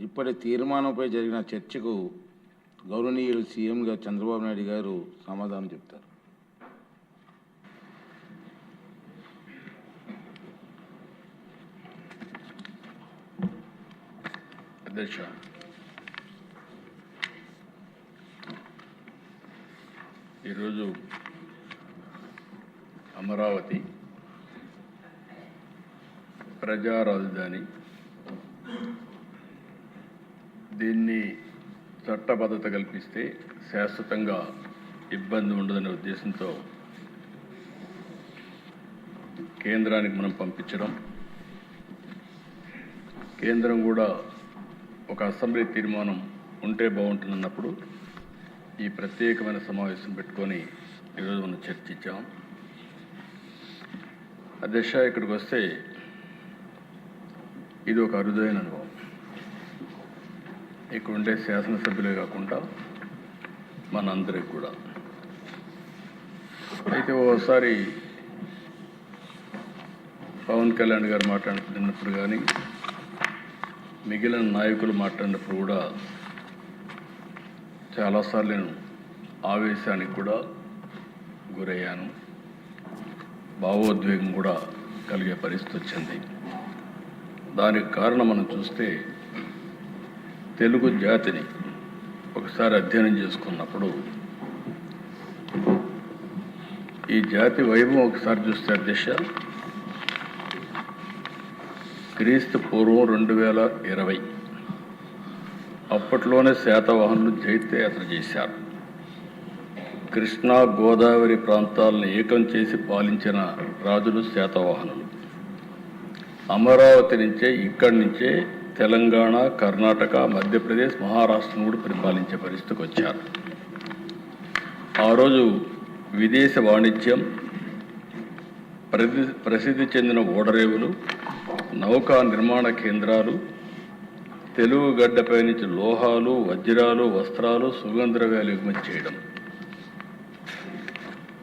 ఇప్పటి తీర్మానంపై జరిగిన చర్చకు గౌరవనీయులు సీఎం గారు చంద్రబాబు నాయుడు గారు సమాధానం చెప్తారు. అధ్యక్ష, ఈరోజు అమరావతి ప్రజా రాజధాని, దీన్ని చట్టబద్ధత కల్పిస్తే శాశ్వతంగా ఇబ్బంది ఉండదనే ఉద్దేశంతో కేంద్రానికి మనం పంపించడం, కేంద్రం కూడా ఒక అసెంబ్లీ తీర్మానం ఉంటే బాగుంటుందన్నప్పుడు ఈ ప్రత్యేకమైన సమావేశం పెట్టుకొని ఈరోజు మనం చర్చించాం. అధ్యక్ష, ఇక్కడికి వస్తే ఇది ఒక అరుదైన అనుభవం. ఇక్కడ ఉండే శాసనసభ్యులే కాకుండా మనందరికి కూడా. అయితే ఓసారి పవన్ కళ్యాణ్ గారు మాట్లాడుతున్నప్పుడు కానీ మిగిలిన నాయకులు మాట్లాడినప్పుడు కూడా చాలాసార్లు నేను ఆవేశానికి కూడా గురయ్యాను, భావోద్వేగం కూడా కలిగే పరిస్థితి వచ్చింది. దానికి కారణం మనం చూస్తే తెలుగు జాతిని ఒకసారి అధ్యయనం చేసుకున్నప్పుడు ఈ జాతి వైభవం ఒకసారి చూస్తే అధ్యక్ష, క్రీస్తు పూర్వం 2020 అప్పట్లోనే శాతవాహనులు జైత్యయాత్ర చేశారు. కృష్ణా గోదావరి ప్రాంతాలను ఏకం చేసి పాలించిన రాజులు శాతవాహనులు. అమరావతి నుంచే, ఇక్కడి నుంచే తెలంగాణ, కర్ణాటక, మధ్యప్రదేశ్, మహారాష్ట్రను కూడా పరిపాలించే పరిస్థితికి వచ్చారు. ఆ రోజు విదేశ వాణిజ్యం, ప్రసిద్ధి చెందిన ఓడరేవులు, నౌకా నిర్మాణ కేంద్రాలు, తెలుగు గడ్డపై నుంచి లోహాలు, వజ్రాలు, వస్త్రాలు, సుగంధ ద్రవ్యాలు ఎగుమతి చేయడం.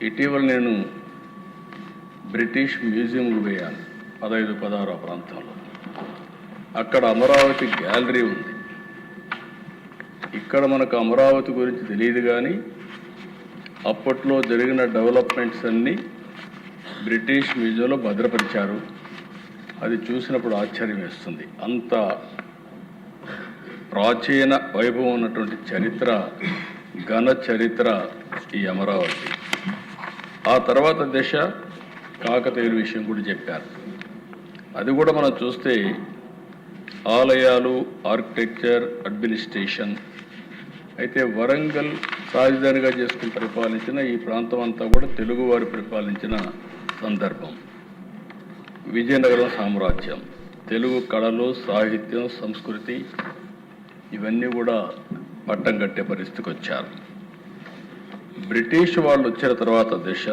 ఇటీవల నేను బ్రిటిష్ మ్యూజియంకు పోయాను 15-16 ప్రాంతంలో. అక్కడ అమరావతి గ్యాలరీ ఉంది. ఇక్కడ మనకు అమరావతి గురించి తెలియదు, కానీ అప్పట్లో జరిగిన డెవలప్మెంట్స్ అన్నీ బ్రిటిష్ మ్యూజియంలో భద్రపరిచారు. అది చూసినప్పుడు ఆశ్చర్యం వేస్తుంది. అంత ప్రాచీన వైభవం ఉన్నటువంటి చరిత్ర, ఘన చరిత్ర ఈ అమరావతి. ఆ తర్వాత దశ కాకతీయుల విషయం కూడా చెప్పారు. అది కూడా మనం చూస్తే ఆలయాలు, ఆర్కిటెక్చర్, అడ్మినిస్ట్రేషన్. అయితే వరంగల్ రాజధానిగా చేసుకుని పరిపాలించిన ఈ ప్రాంతం అంతా కూడా తెలుగువారు పరిపాలించిన సందర్భం. విజయనగరం సామ్రాజ్యం, తెలుగు కళలు, సాహిత్యం, సంస్కృతి ఇవన్నీ కూడా పట్టం కట్టే పరిస్థితికి వచ్చారు. బ్రిటిష్ వాళ్ళు వచ్చిన తర్వాత దశ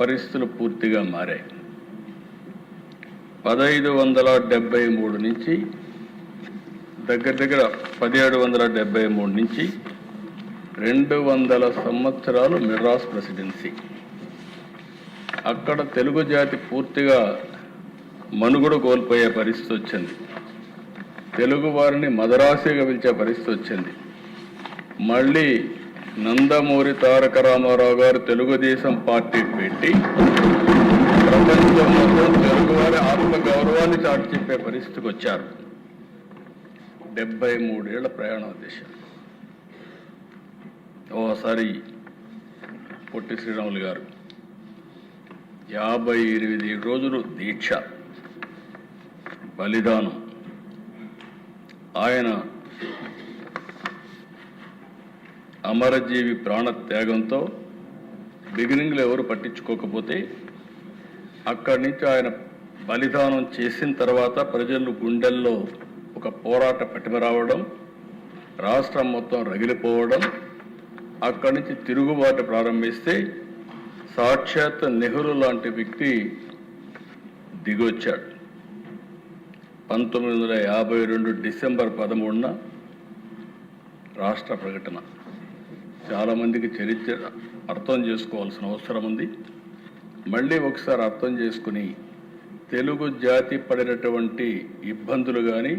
పరిస్థితులు పూర్తిగా మారాయి. 1573 నుంచి దగ్గర 1773 నుంచి 200 సంవత్సరాలు మెడ్రాస్ ప్రెసిడెన్సీ. అక్కడ తెలుగు జాతి పూర్తిగా మనుగడ కోల్పోయే పరిస్థితి వచ్చింది. తెలుగు వారిని మదరాసిగా పిలిచే పరిస్థితి వచ్చింది. మళ్ళీ నందమూరి తారక రామారావు గారు తెలుగుదేశం పార్టీ పెట్టి ప్రపంచం మొత్తం తెలుగువారి ఆత్మగౌరవాన్ని చాటి చెప్పే పరిస్థితికి వచ్చారు. 73 ఏళ్ల ప్రయాణం దిశ. ఓసారి పొట్టి శ్రీరాములు గారు 58 రోజులు దీక్ష, బలిదానం. ఆయన అమరజీవి ప్రాణ త్యాగంతో బిగినింగ్లో ఎవరు పట్టించుకోకపోతే అక్కడి నుంచి ఆయన బలిదానం చేసిన తర్వాత ప్రజలు గుండెల్లో ఒక పోరాట పటిమ రావడం, రాష్ట్రం మొత్తం రగిలిపోవడం, అక్కడి నుంచి తిరుగుబాటు ప్రారంభిస్తే సాక్షాత్ నెహ్రూ లాంటి వ్యక్తి దిగొచ్చాడు. 1952 డిసెంబర్ 13న రాష్ట్ర ప్రకటన. చాలామందికి చరిత్ర అర్థం చేసుకోవాల్సిన అవసరం ఉంది. మళ్ళీ ఒకసారి అర్థం చేసుకుని తెలుగు జాతి పడినటువంటి ఇబ్బందులు కానీ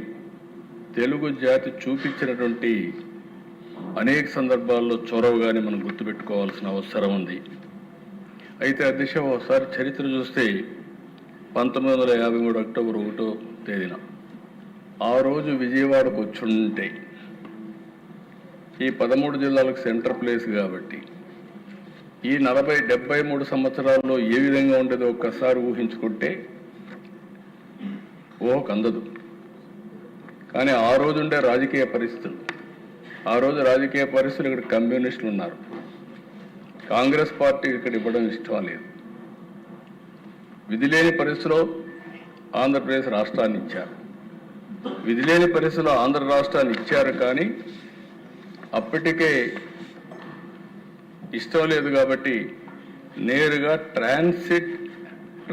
తెలుగు జాతి చూపించినటువంటి అనేక సందర్భాల్లో చొరవగానే మనం గుర్తుపెట్టుకోవాల్సిన అవసరం ఉంది. అయితే అధ్యక్ష, ఒకసారి చరిత్ర చూస్తే 1953 అక్టోబర్ 1వ తేదీన ఆ రోజు విజయవాడకు వచ్చుంటే ఈ 13 జిల్లాలకు సెంటర్ ప్లేస్ కాబట్టి ఈ 73 సంవత్సరాల్లో ఏ విధంగా ఉండేదో ఒక్కసారి ఊహించుకుంటే ఊహకు అందదు. కానీ ఆ రోజు ఉండే రాజకీయ పరిస్థితులు, ఆ రోజు రాజకీయ పరిస్థితులు ఇక్కడ కమ్యూనిస్టులు ఉన్నారు, కాంగ్రెస్ పార్టీకి ఇక్కడ ఇవ్వడం ఇష్టం లేదు. విధిలేని పరిస్థితిలో ఆంధ్రప్రదేశ్ రాష్ట్రాన్ని ఇచ్చారు. విధిలేని పరిస్థితిలో ఆంధ్ర రాష్ట్రాన్ని ఇచ్చారు, కానీ అప్పటికే ఇష్టం లేదు కాబట్టి నేరుగా ట్రాన్సిట్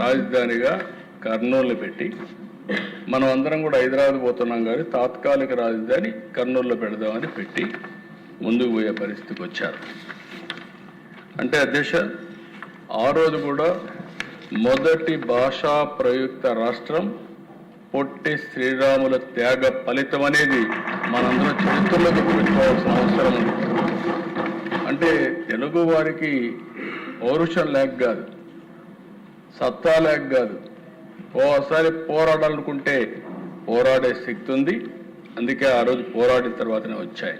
రాజధానిగా కర్నూలుని పెట్టి, మనం అందరం కూడా హైదరాబాద్ పోతున్నాం కానీ తాత్కాలిక రాజధాని కర్నూలులో పెడదామని పెట్టి ముందుకు పోయే పరిస్థితికి వచ్చారు. అంటే అధ్యక్ష, ఆ రోజు కూడా మొదటి భాషా ప్రయుక్త రాష్ట్రం పొట్టి శ్రీరాముల త్యాగ ఫలితం అనేది మనందరం చరిత్రలో గుర్తుపెట్టుకోవాల్సిన అవసరం ఉంది. అంటే తెలుగు వారికి పౌరుషం లేక కాదు, సత్తా లేక కాదు, ఓసారి పోరాడాలనుకుంటే పోరాడే శక్తి ఉంది. అందుకే ఆ రోజు పోరాడిన తర్వాతనే వచ్చాయి.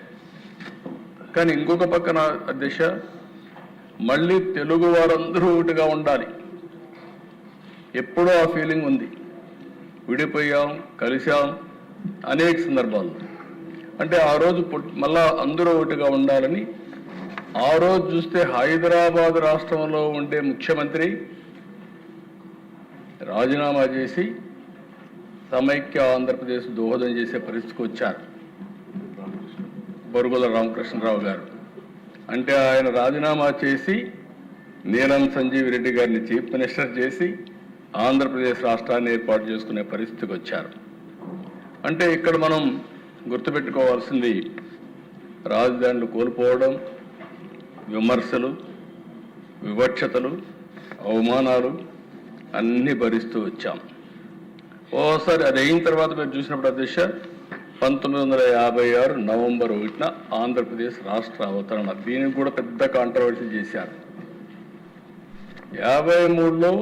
కానీ ఇంకొక పక్కన అధ్యక్ష, మళ్ళీ తెలుగు వారందరూ ఒకటిగా ఉండాలి. ఎప్పుడూ ఆ ఫీలింగ్ ఉంది. విడిపోయాం, కలిసాం అనేక సందర్భాలు. అంటే ఆ రోజు మళ్ళా అందరూ ఒకటిగా ఉండాలని ఆ రోజు చూస్తే హైదరాబాద్ రాష్ట్రంలో ఉండే ముఖ్యమంత్రి రాజీనామా చేసి సమైక్య ఆంధ్రప్రదేశ్ దోహదం చేసే పరిస్థితికి వచ్చారు బొరుగుల రామకృష్ణరావు గారు. అంటే ఆయన రాజీనామా చేసి నీలం సంజీవ్ రెడ్డి గారిని చీఫ్ మినిస్టర్ చేసి ఆంధ్రప్రదేశ్ రాష్ట్రాన్ని ఏర్పాటు చేసుకునే పరిస్థితికి వచ్చారు. అంటే ఇక్కడ మనం గుర్తుపెట్టుకోవాల్సింది రాజధానులు కోల్పోవడం, విమర్శలు, వివక్షతలు, అవమానాలు అన్నీ భరిస్తూ వచ్చాం. ఓసారి అది అయిన తర్వాత మీరు చూసినప్పుడు అధ్యక్ష 1956 నవంబర్ 1న ఆంధ్రప్రదేశ్ రాష్ట్ర అవతరణ, దీనికి కూడా పెద్ద కాంట్రవర్సీ చేశారు. 53లో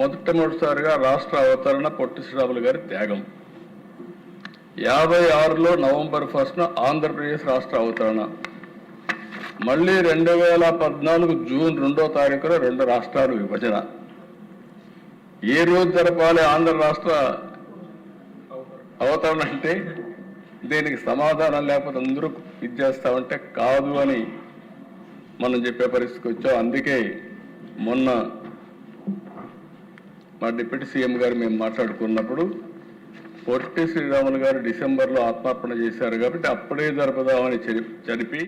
మొదటిసారిగా రాష్ట్ర అవతరణ పొట్టి శ్రీరాములు గారి త్యాగం. 56లో నవంబర్ 1న ఆంధ్రప్రదేశ్ రాష్ట్ర అవతరణ. మళ్ళీ 2014 జూన్ 2వ తారీఖున 2 రాష్ట్రాలు విభజన. ఏ రోజు జరపాలి ఆంధ్ర రాష్ట్ర అవతరణ అంటే దీనికి సమాధానం లేకపోతే అందరూ ఇది చేస్తామంటే కాదు అని మనం చెప్పే పరిస్థితికి వచ్చాం. అందుకే మొన్న మా డిప్యూటీ సీఎం గారు మేము మాట్లాడుకున్నప్పుడు పొట్టి శ్రీరాములు గారు డిసెంబర్లో ఆత్మార్పణ చేశారు కాబట్టి అప్పుడే జరపదామని చెప్పి